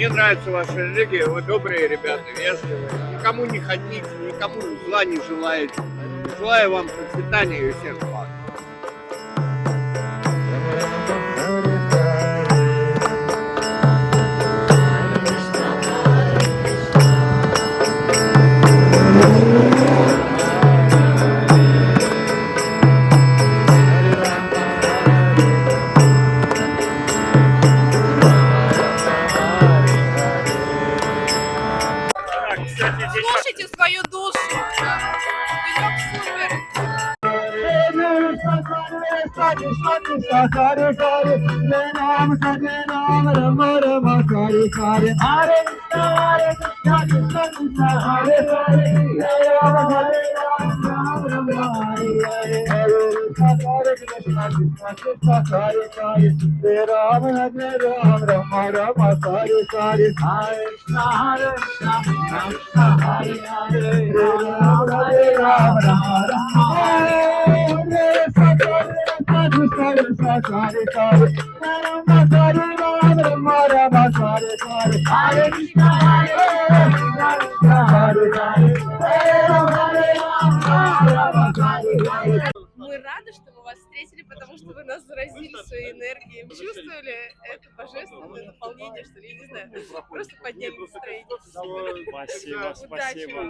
Мне нравится ваша религия, вы добрые ребята, вежливые. Никому не ходите, никому зла не желаете. Желаю вам процветания и всех благ. Слушайте свою душу. Денек супер. Мы рады, что мы вас встретили, потому что вы нас заразили своей энергией. Чувствовали это божественное наполнение, что ли, я не знаю. Просто подняли настроение. Спасибо, Удачи вам.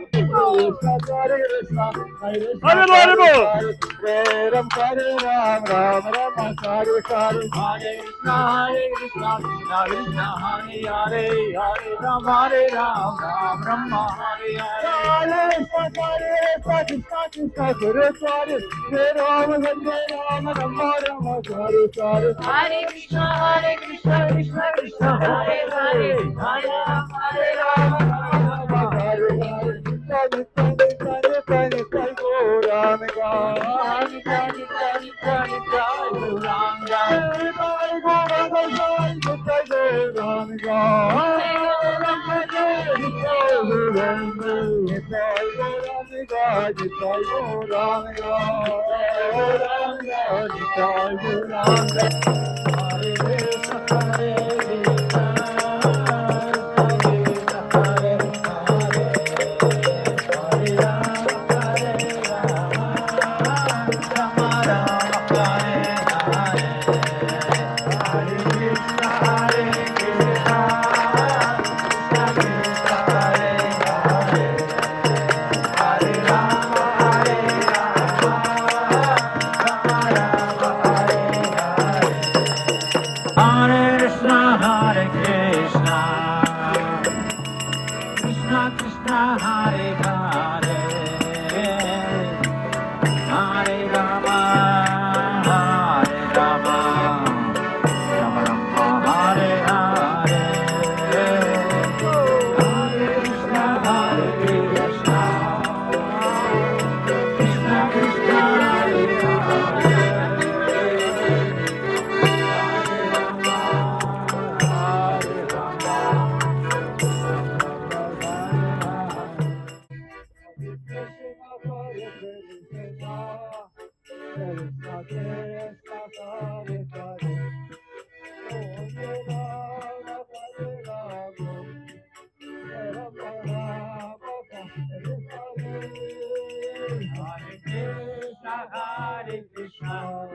Hare Krishna,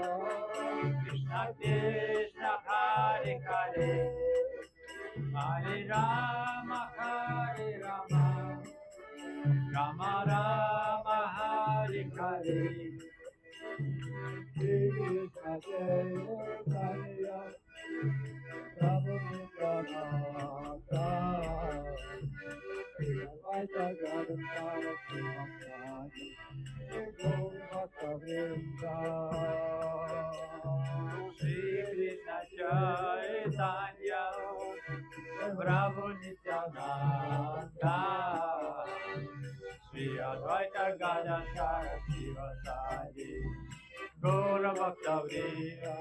Krishna Krishna, Hare Hare, Hare Rama, Rama Rama, Hare Hare. Chaitanya, Prabhu Nityananda, Shri Advaita Gadadhara Shivasadi, Gaura Bhakta Vrinda.